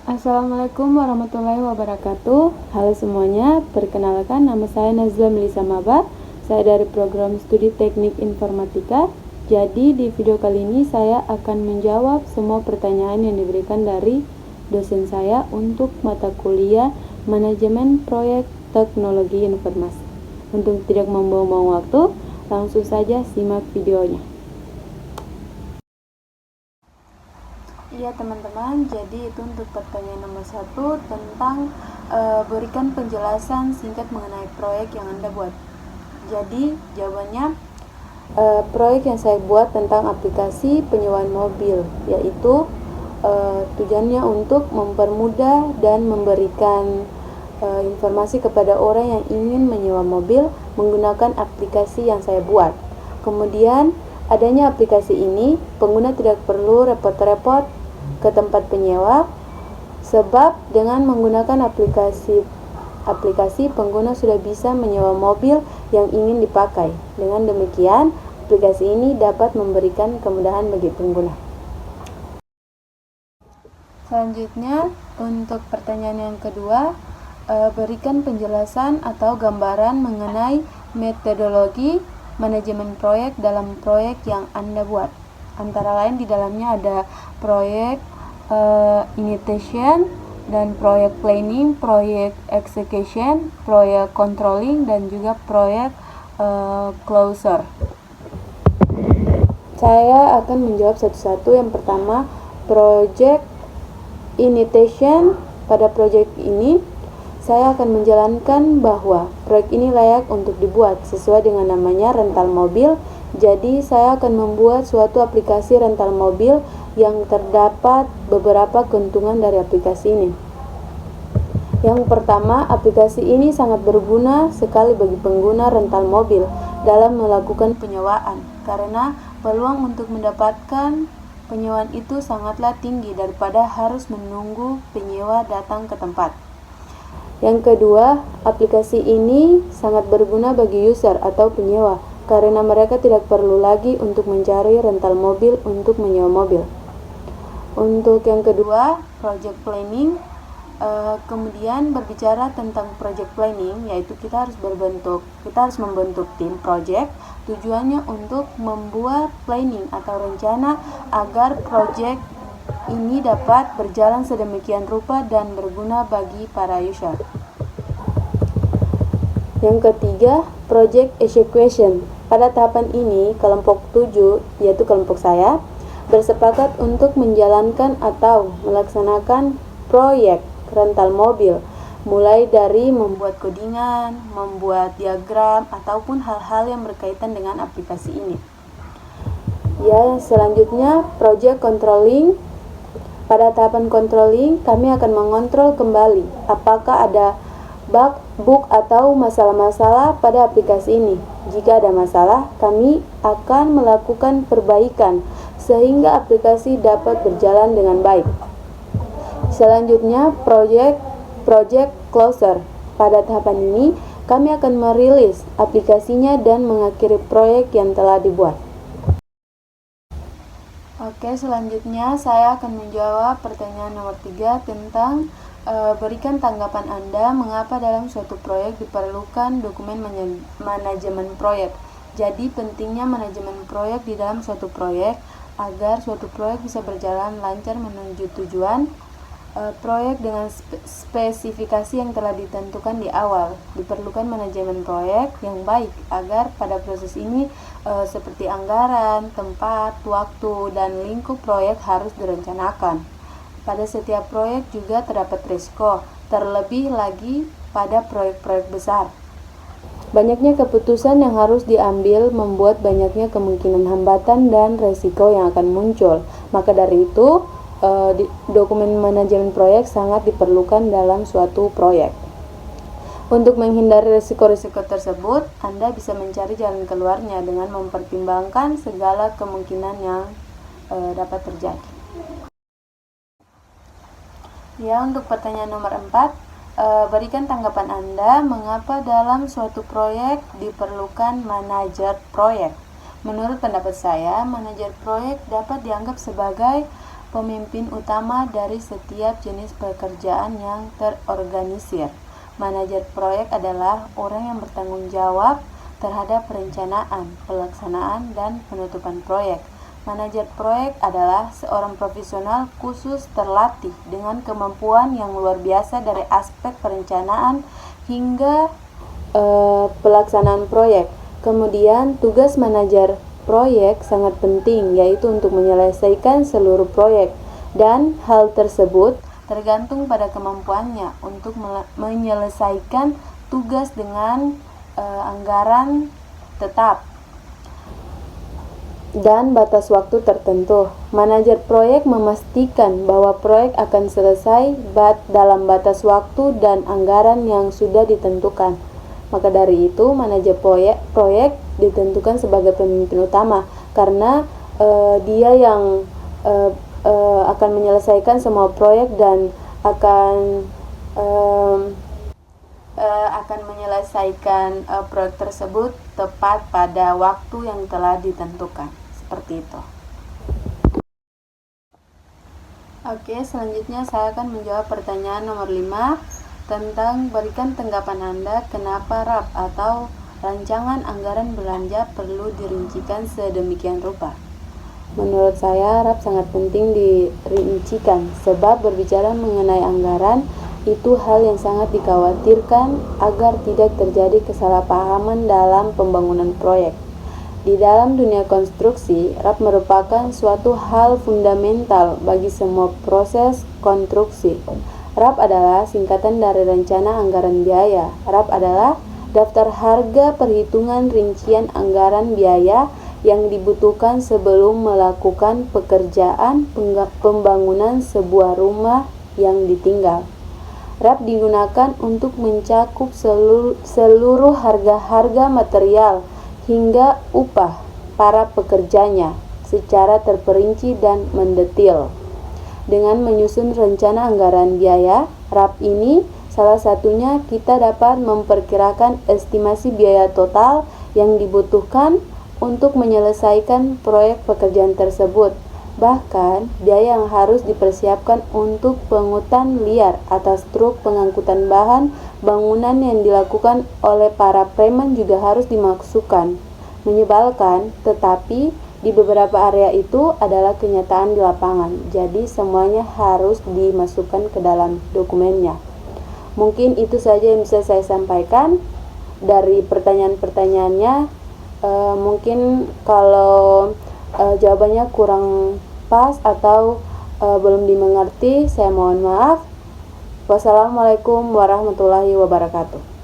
Assalamualaikum warahmatullahi wabarakatuh. Halo semuanya, perkenalkan nama saya Nazla Melisa Mabar. Saya dari program studi teknik informatika. Jadi di video kali ini saya akan menjawab semua pertanyaan yang diberikan dari dosen saya untuk mata kuliah Manajemen Proyek Teknologi Informasi. Untuk tidak membuang-buang waktu, langsung saja simak videonya. Iya teman-teman, jadi itu untuk pertanyaan nomor 1 tentang berikan penjelasan singkat mengenai proyek yang Anda buat. Jadi jawabannya, proyek yang saya buat tentang aplikasi penyewaan mobil, yaitu tujuannya untuk mempermudah dan memberikan informasi kepada orang yang ingin menyewa mobil menggunakan aplikasi yang saya buat. Kemudian adanya aplikasi ini, pengguna tidak perlu repot-repot ke tempat penyewa, sebab dengan menggunakan aplikasi pengguna sudah bisa menyewa mobil yang ingin dipakai. Dengan demikian, aplikasi ini dapat memberikan kemudahan bagi pengguna. Selanjutnya, untuk pertanyaan yang kedua, berikan penjelasan atau gambaran mengenai metodologi manajemen proyek dalam proyek yang Anda buat. Antara lain di dalamnya ada proyek initiation dan proyek planning, proyek execution, proyek controlling, dan juga proyek closure. Saya akan menjawab satu-satu. Yang pertama, proyek initiation. Pada proyek ini saya akan menjalankan bahwa proyek ini layak untuk dibuat sesuai dengan namanya rental mobil. Jadi saya akan membuat suatu aplikasi rental mobil yang terdapat beberapa keuntungan dari aplikasi ini. Yang pertama, aplikasi ini sangat berguna sekali bagi pengguna rental mobil dalam melakukan penyewaan, karena peluang untuk mendapatkan penyewaan itu sangatlah tinggi daripada harus menunggu penyewa datang ke tempat. Yang kedua, aplikasi ini sangat berguna bagi user atau penyewa, karena mereka tidak perlu lagi untuk mencari rental mobil untuk menyewa mobil. Untuk yang kedua, project planning. Kemudian berbicara tentang project planning, yaitu kita harus membentuk tim project. Tujuannya untuk membuat planning atau rencana agar project ini dapat berjalan sedemikian rupa dan berguna bagi para user. Yang ketiga, project execution. Pada tahapan ini, kelompok 7, yaitu kelompok saya, bersepakat untuk menjalankan atau melaksanakan proyek rental mobil, mulai dari membuat codingan, membuat diagram, ataupun hal-hal yang berkaitan dengan aplikasi ini. Ya, selanjutnya project controlling. Pada tahapan controlling, kami akan mengontrol kembali apakah ada bug atau masalah-masalah pada aplikasi ini. Jika ada masalah, kami akan melakukan perbaikan sehingga aplikasi dapat berjalan dengan baik. Selanjutnya, project closure. Pada tahapan ini, kami akan merilis aplikasinya dan mengakhiri proyek yang telah dibuat. Oke, selanjutnya saya akan menjawab pertanyaan nomor 3 tentang berikan tanggapan Anda mengapa dalam suatu proyek diperlukan dokumen manajemen proyek. Jadi pentingnya manajemen proyek di dalam suatu proyek agar suatu proyek bisa berjalan lancar menuju tujuan. Proyek dengan spesifikasi yang telah ditentukan di awal. Diperlukan manajemen proyek yang baik agar pada proses ini seperti anggaran, tempat, waktu, dan lingkup proyek harus direncanakan. Pada setiap proyek juga terdapat risiko, terlebih lagi pada proyek-proyek besar. Banyaknya keputusan yang harus diambil membuat banyaknya kemungkinan hambatan dan risiko yang akan muncul. Maka dari itu, dokumen manajemen proyek sangat diperlukan dalam suatu proyek. Untuk menghindari risiko-risiko tersebut, Anda bisa mencari jalan keluarnya dengan mempertimbangkan segala kemungkinan yang dapat terjadi. Ya, untuk pertanyaan nomor 4, berikan tanggapan Anda mengapa dalam suatu proyek diperlukan manajer proyek. Menurut pendapat saya, manajer proyek dapat dianggap sebagai pemimpin utama dari setiap jenis pekerjaan yang terorganisir. Manajer proyek adalah orang yang bertanggung jawab terhadap perencanaan, pelaksanaan, dan penutupan proyek. Manajer proyek adalah seorang profesional khusus terlatih dengan kemampuan yang luar biasa dari aspek perencanaan hingga pelaksanaan proyek. Kemudian tugas manajer proyek sangat penting, yaitu untuk menyelesaikan seluruh proyek, dan hal tersebut tergantung pada kemampuannya untuk menyelesaikan tugas dengan anggaran tetap dan batas waktu tertentu. Manajer proyek memastikan bahwa proyek akan selesai dalam batas waktu dan anggaran yang sudah ditentukan. Maka dari itu, manajer proyek ditentukan sebagai pemimpin utama karena dia yang akan menyelesaikan semua proyek dan akan menyelesaikan proyek tersebut tepat pada waktu yang telah ditentukan. Seperti itu. Oke, selanjutnya saya akan menjawab pertanyaan nomor 5 tentang berikan tanggapan Anda kenapa RAP atau rancangan anggaran belanja perlu dirincikan sedemikian rupa. Menurut saya, RAP sangat penting dirincikan sebab berbicara mengenai anggaran itu hal yang sangat dikhawatirkan agar tidak terjadi kesalahpahaman dalam pembangunan proyek. Di dalam dunia konstruksi, RAP merupakan suatu hal fundamental bagi semua proses konstruksi. RAP adalah singkatan dari rencana anggaran biaya. RAP adalah daftar harga perhitungan rincian anggaran biaya yang dibutuhkan sebelum melakukan pekerjaan pembangunan sebuah rumah yang ditinggal. RAP digunakan untuk mencakup seluruh harga-harga material hingga upah para pekerjanya secara terperinci dan mendetil. Dengan menyusun rencana anggaran biaya, RAP ini salah satunya kita dapat memperkirakan estimasi biaya total yang dibutuhkan untuk menyelesaikan proyek pekerjaan tersebut. Bahkan, biaya yang harus dipersiapkan untuk pungutan liar atas truk pengangkutan bahan bangunan yang dilakukan oleh para preman juga harus dimasukkan. Menyebalkan, tetapi di beberapa area itu adalah kenyataan di lapangan. Jadi, semuanya harus dimasukkan ke dalam dokumennya. Mungkin itu saja yang bisa saya sampaikan dari pertanyaan-pertanyaannya. Mungkin kalau jawabannya kurang pas atau belum dimengerti, saya mohon maaf. Wassalamualaikum warahmatullahi wabarakatuh.